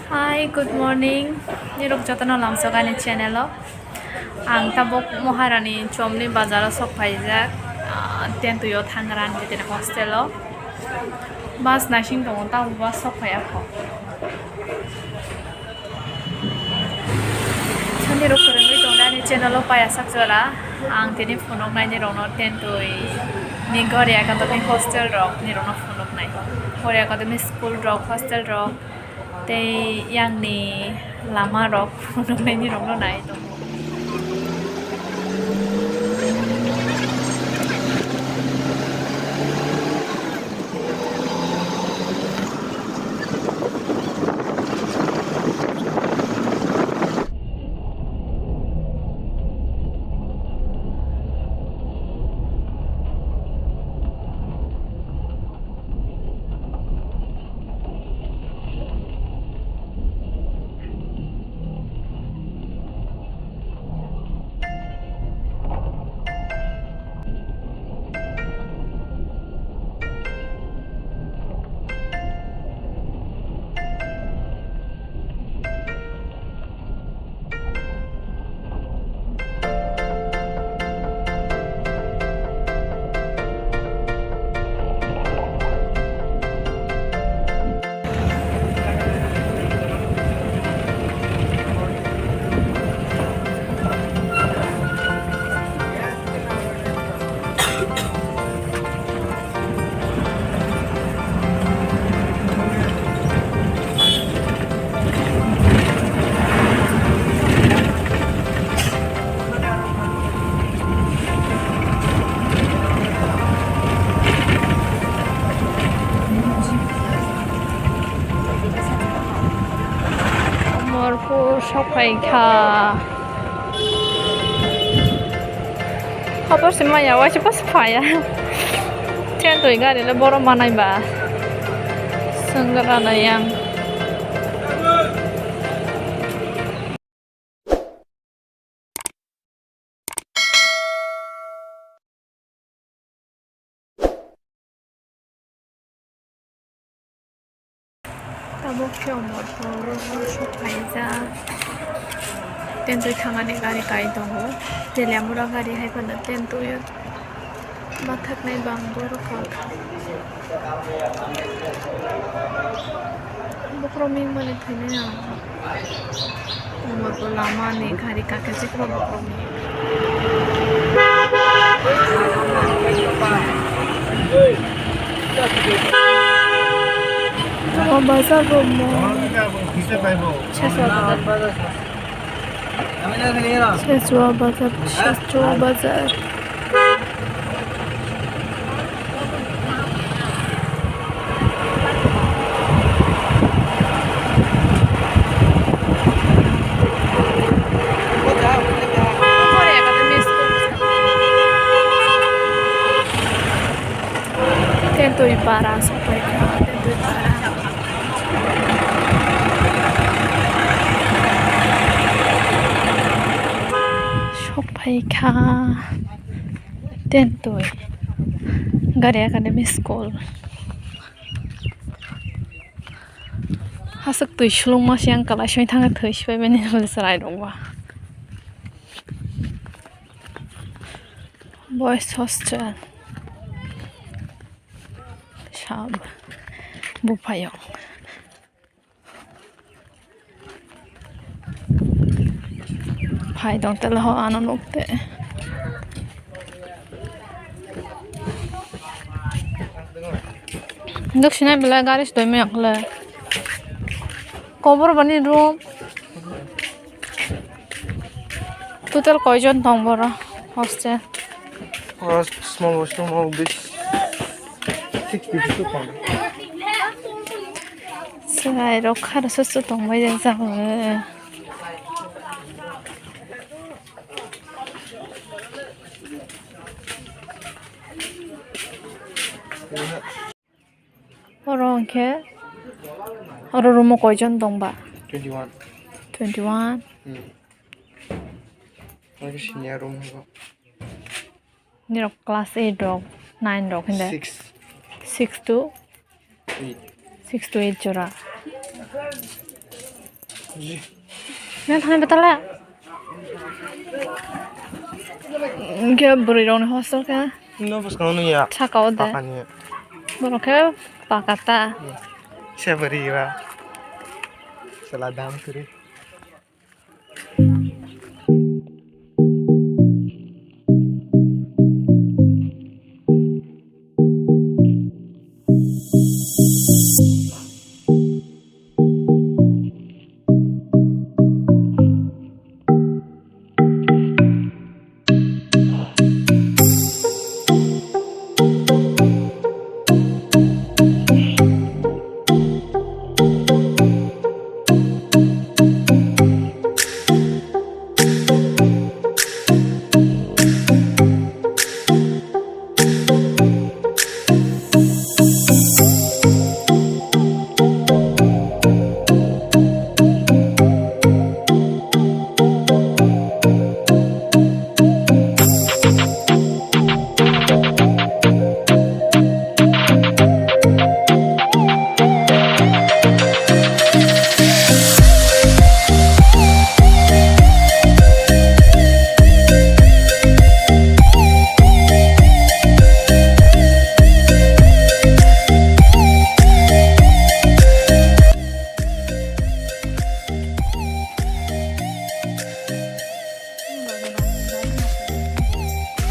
Hi, good morning. Nirok jatano lamsogani channel. Ang tabok moharani chomni bazaro sok paijak. Tentwi thangran jete hostelo. Bas nashing dong ta bas sok payakho. Chani rok korengwi dongdani channel paya sakjora. Ang tini phonok nai ni rono tentwi ni Garia academy hostel rok ni rono phonok nai. Garia academy school rok hostel rok. Tei yang ni lama rok phonok nai ni rono nai dong. Morpho Shopaika. Apa sih Maya? Wajib pas payah. Tentwi Garia le boro manai ba. Senggarana yang tabok morpho Shopaija. Tentwi thangani gari kai dongo. Telamura gari hai pana tentwi mathak nai bang boro kak. Bukroming mane thine na. Morpho lama ni gari kake sikro bukroming. Oh, bazar romo. Cheswa bazar. Tentwi para sampai ke Tentwi para. Shopaika Tentwi Garia Academy School. Hasuk tui sulung mas yang kalah soi thang thoi soi beni hol sarai dongba. Boys hostel. Shab Bupayong. Phai dong tel ho anon ukte. Dok sinai bela garis doi me akle. Kobor bani room. Total koijon thong bora hostel. Small washroom of this 6 people to come. Sai rokha ra su tong mai jang sa ho. Orang ke? Orang rumah koijon dong ba? 21. 21. Like a senior room. Ni rok class 8 rok 9 rok hindi. 6. 6 to 8. 6 to 8 jora. Nên thằng này là cái bưởi rau này hostel cái No, pues no ya. cha cao đấy Papannya. bưởi cái pakata Saya beri lah. Seladang kiri.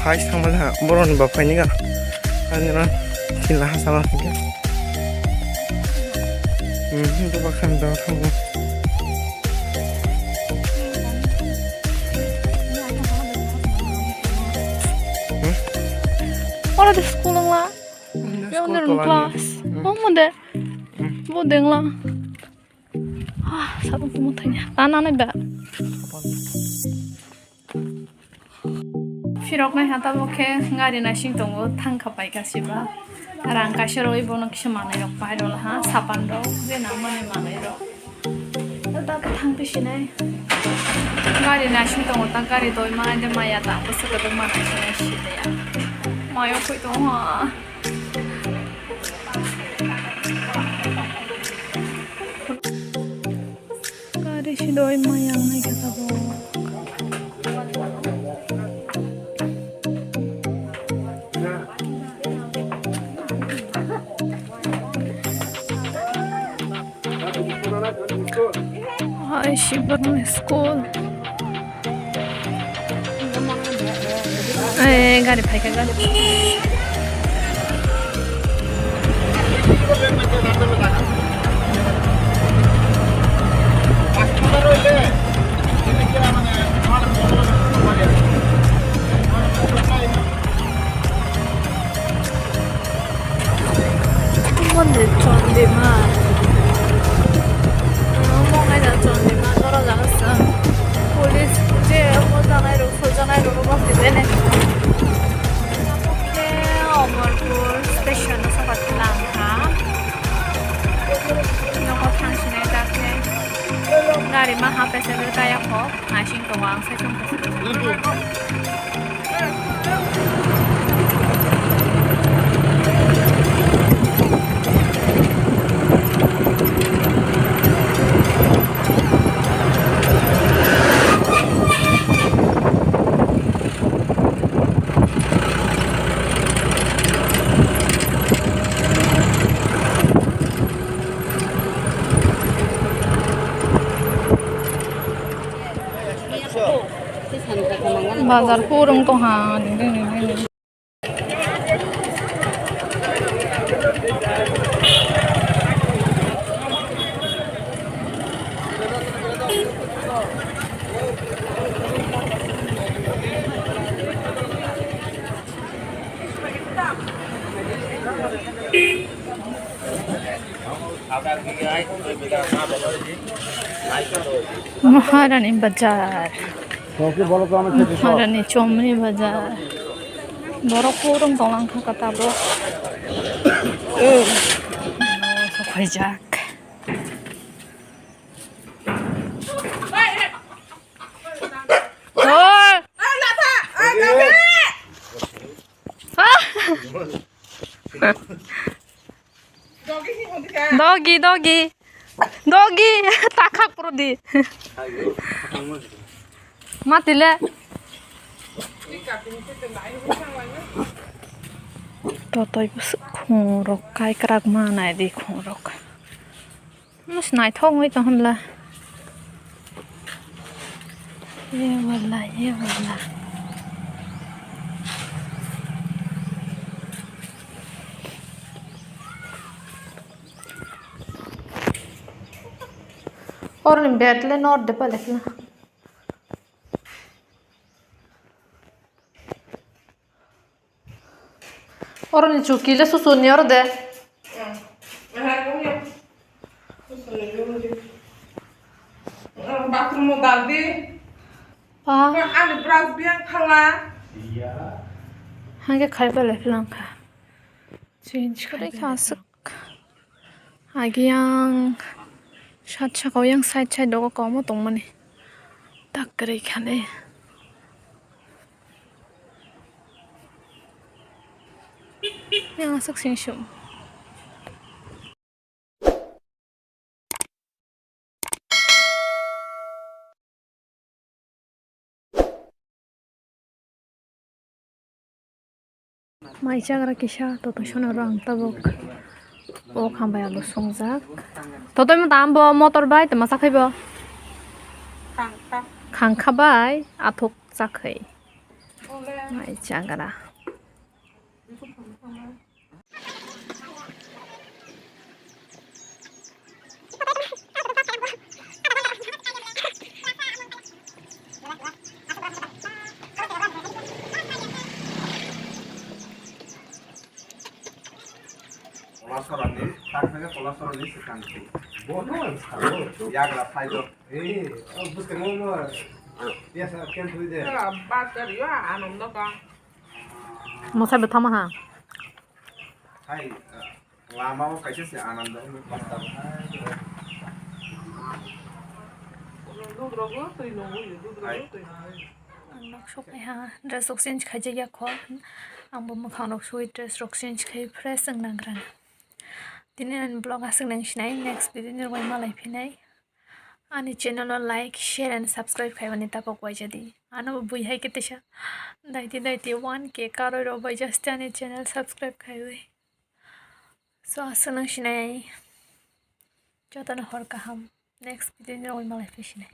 Hai sama lah, boron bapak ini kan, kan kila sama kan, itu bahkan dah kamu. Orang di sekolah lah, yang di kelas, mau deh, mau deh lah, satu mau tanya, tanah nih Firok na hata boke ngari na sing tongo thang khapai kasiba rang ka sheroi bono kise manai rok pai ro ha sapan ro je na mane manai ro ta ka thang pisine ngari na sing tongo ta gari doi ma de maya ta busu ko ma na sine shi de ya mayo koi to ha gari shi doi maya nai ka ta bo Hai Shibang school. Gari bhai ka gari. Monday Sunday man. Police je janai ro bak dibene oke Amarpur station sabat langka noko thangsine takne gari ma ha passenger kaya ko asing to wang sa chung bazar kurung to ha ding ding ding ding Maharani Bazar Maharani Chomri Bazar Borok kurung tolang kata bro Sokojak Doggy, doggy, doggy, tak pro di matile tôi khung rok kai krak ma này đi khung rok nó nai thong ấy tao là ye wala और इन बैटले not they पले और इन चुकीले सुसुनी और दे bathroom mo daldi pa ani brush biang khanga hange khai pele plan kha change khai khasuk agiang shat chakau yang side side do ko mo tong mani tak kare khane yang sak sin shum mai chagra kisha to shona rang tabok o khambaya lo songjak to mo dam bo motor bai to masa khaibo khangkha bai athok chakhai mai chagra Kolasorani, takmenya kolasorani sekanti. Bono, halo, yagra faido. Bukan ngomong. Biasa kan tuh deh. battery ya anam ka mo sai bethama ha Hai, lama mau kasih si Ananda ini pasal. dudrogo tu ino dudrogo tu nok shop ha dress exchange khai je ya kho ambo mo khang nok sui dress exchange khai fresh ang nangran tini an blog asing nang shnai next video ni roi malai phinai ani channel lo like share and subscribe khai bani tapok wai jadi ano bui hai ketesha daiti 1k karo ro bai just ani channel subscribe khai oi so asang nang shnai jotan hor kaham next video ni roi malai phinai